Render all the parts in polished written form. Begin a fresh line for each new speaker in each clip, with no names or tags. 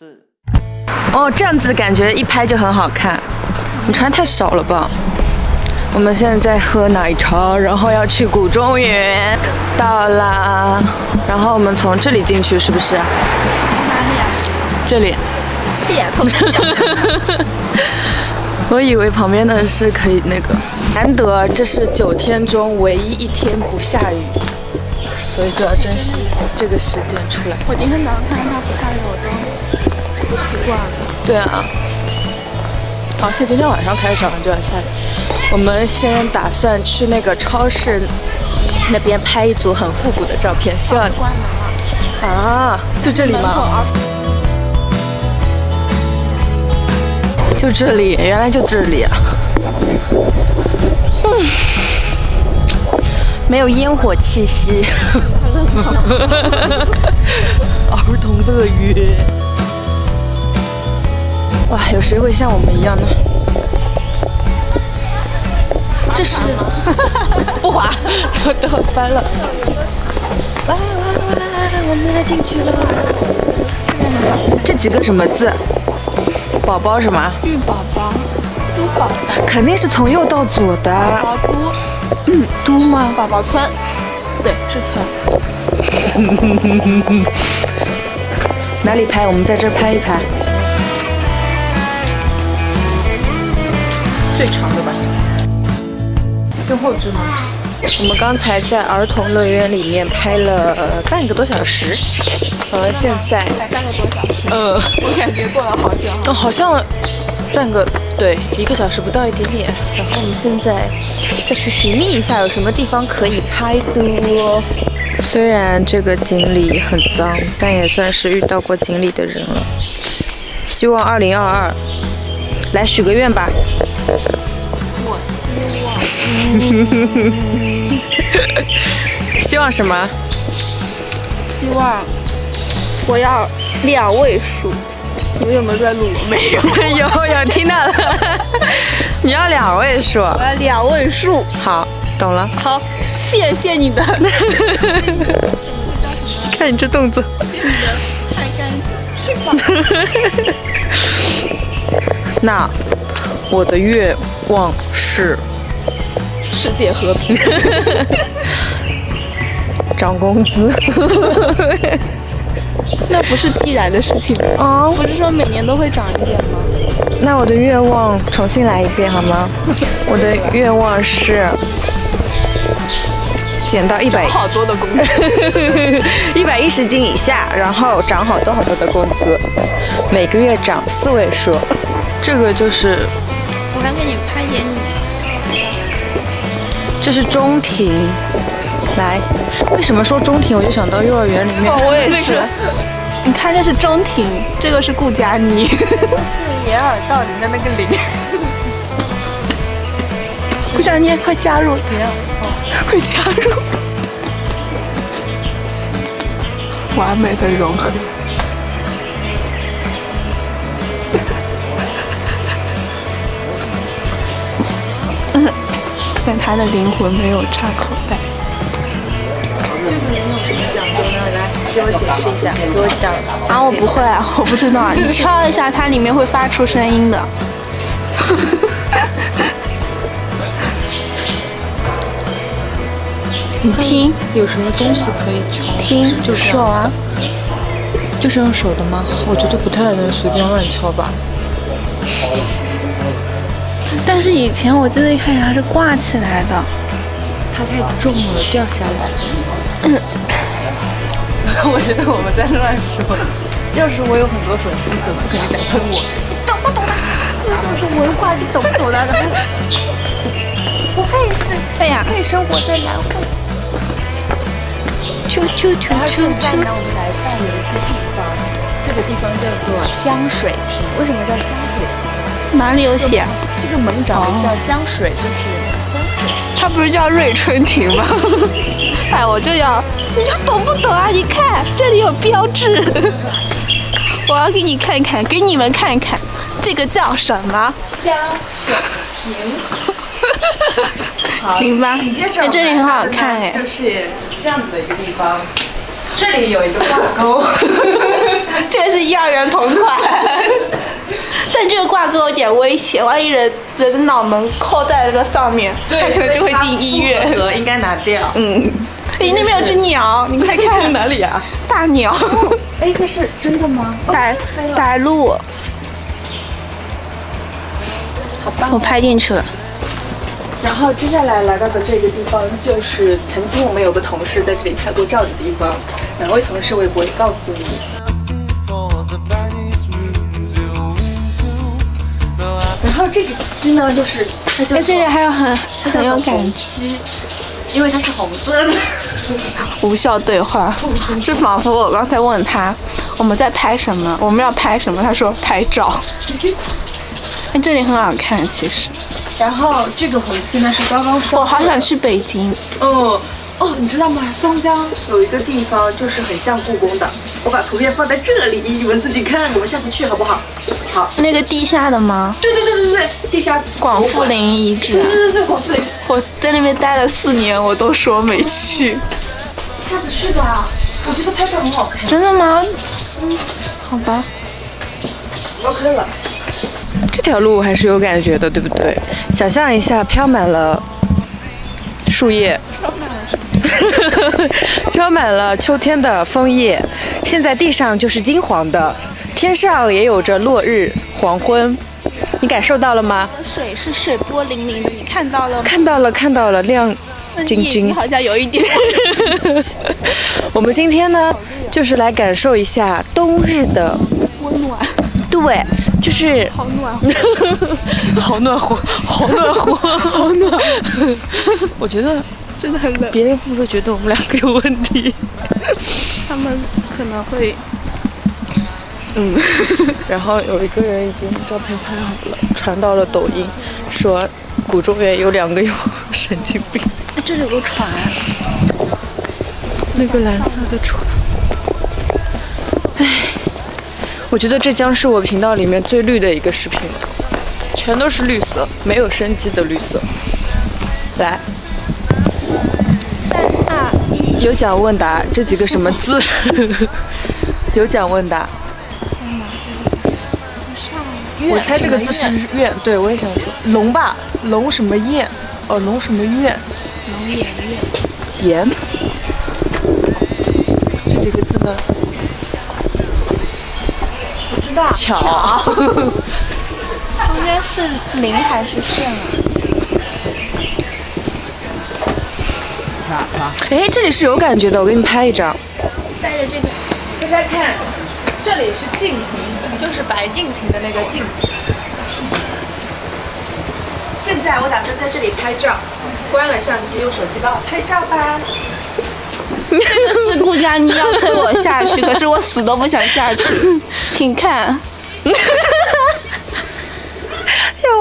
是。
哦，这样子感觉一拍就很好看。你穿太少了吧？我们现在在喝奶茶，然后要去古中园，到啦。然后我们从这里进去，是不是？
哪里啊？
这里。
屁眼从这里。
我以为旁边的是可以那个。难得这是9天中唯一1天不下雨，所以就要珍惜这个时间出来。
我今天早上看到它不下雨，我都不习惯了。
对啊。好像今天晚上开始好像就要下雨。我们先打算去那个超市那边拍一组很复古的照片，希望
关门了。
啊，就这里吗？就这里，原来就这里啊。没有烟火气息。儿童乐园。哇，有谁会像我们一样呢？这是不滑，都翻了。哇，我们要进去了。这几个什么字？宝宝什么？
玉宝宝，都宝宝。
肯定是从右到左的。
宝宝都。
都吗？
宝宝村。对，是村。
哪里拍？我们在这儿拍一拍。最长的吧。用后置吗？我们刚才在儿童乐园里面拍了半个多小时，现在
才半个多小时。我感觉过了好久。
哦，好像对1个小时不到一点点。然后我们现在再去寻觅一下有什么地方可以拍的。虽然这个锦鲤很脏，但也算是遇到过锦鲤的人了。希望2022来许个愿吧。
我希望。
希望什么？
希望我要2位数。你们有没有在录？没有。
有听到了。你要2位数。
我要2位数。
好，懂了。
好，谢谢你的。
看你这动作。
谢谢你的太干净，去吧。
那我的愿望是
世界和平。
涨工资。
那不是必然的事情
哦。
不是说每年都会涨一点吗？
那我的愿望重新来一遍好吗？我的愿望是减到100，
好多的工资
，110斤以下，然后涨好多的工资，每个月涨4位数。这个就是，
我来给你拍点你。
这是中庭。来，为什么说中庭我就想到幼儿园里面？
我也是。你看，这是中庭，这个是顾佳妮。
是掩耳盗铃的那个铃。
顾佳妮，快加入！快加入！完美的融合。但他的灵魂没有插口袋。
这个铃有什么讲究呢？来，给我解释一下，给我讲。
啊，我不会啊，我不知道啊。你敲一下，它里面会发出声音的。你听，
有什么东西可以敲？
听，
就是
手啊。
就是用手的吗？我觉得不太能随便乱敲吧。
但是以前我记得一开始它是挂起来的。
它太重了，掉下来。我觉得我们在乱说。要是我有很多粉丝肯定在喷我。懂不懂啊？这就是文化，你懂不懂啊？不配是，
对呀，
配生活在南汇。
啾啾啾啾啾。
我们来到了一个地方，这个地方叫做香水亭。为什么叫香水亭？
哪里有写？
这个门长得像香水，就是香水。
它不是叫瑞春亭吗？哎，我就要，你就懂不懂啊？你看这里有标志，我要给你看看，给你们看看，这个叫什么？
香水亭。
行吧，
紧接着
这里很好看哎，
就是这样子的一个地方。这里有一个挂钩，
这个是1、2元同款，但这个挂钩有点危险，万一人的脑门扣在那个上面，他可能就会进医院。
应该拿掉。
诶，那边有只鸟，你快看
哪里啊？
大鸟。
哎，那是真的吗？
白鹭。
好棒！
我拍进去了。
然后接下来来到的这个地方，就是曾经我们有个同事在这里拍过照的地方。哪位同事我也不会告诉你。然后这个漆呢，就是它就
这里还有很有感
漆，因为它是红色的。
无效对话，就仿佛我刚才问他我们在拍什么，我们要拍什么，他说拍照。哎，这里很好看，其实。
然后这个红漆呢是刚刚刷。
我好想去北京。
你知道吗？松江有一个地方就是很像故宫的，我把图片放在这里，你们自己看。我们下次去好不好？好。
那个地下的吗？
对，地下
广富林遗址。
对，广富林。
我在那边待了4年，我都说没去。
下次去吧，我觉得拍照很好看。
真的吗？好吧。
OK 了。这条路还是有感觉的，对不对？想象一下，飘满了树叶，飘满了秋天的枫叶。现在地上就是金黄的，天上也有着落日、黄昏。你感受到了吗？
水是水波粼粼的，你看到了吗？
看到了，亮晶晶。
好像有一点。
我们今天呢，就是来感受一下冬日的
温暖。
对，就是
好暖和，
好暖和，好暖和，好暖和。我觉得
真的很冷。
别人会不会觉得我们两个有问题？
他们可能会。
然后有一个人已经照片拍好了，传到了抖音，说古中原有2个有神经病。
这里有个船，
那个蓝色的船。我觉得这将是我频道里面最绿的一个视频了，全都是绿色，没有生机的绿色。来
，3、2、1，
有奖问答，这几个什么字？有奖问答。我猜这个字是苑，对我也想说龙吧，龙什么燕？龙什么苑？
龙眼苑。
岩。这几个字呢？巧，
中间是林还是县
啊？哎，这里是有感觉的，我给你拍一张。
带着这个，
大家看，这里是敬亭，就是白敬亭的那个敬亭。现在我打算在这里拍照，关了相机，用手机帮我拍照吧。
这个是顾佳妮要推我下去，可是我死都不想下去。请看，
有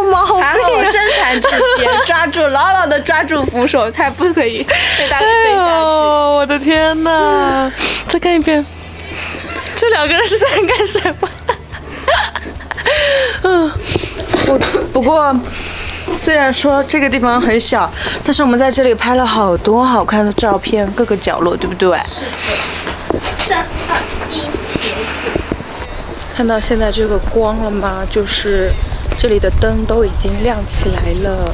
毛病！
还好我身残志坚，抓住牢牢的抓住扶手，才不可以被大家推下去。
我的天哪！再看一遍，这2个人是在干什么？不过。虽然说这个地方很小，但是我们在这里拍了好多好看的照片，各个角落，对不对？
是的。3、2、1，切！
看到现在这个光了吗？就是这里的灯都已经亮起来了。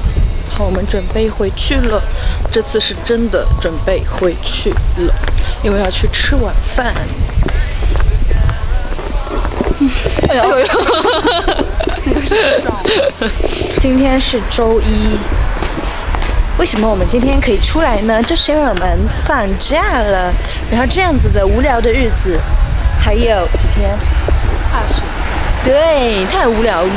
好，我们准备回去了。这次是真的准备回去了，因为要去吃晚饭。哎呦！今天是周一，为什么我们今天可以出来呢？就是因为我们放假了，然后这样子的无聊的日子还有几天？20。对，太无聊了。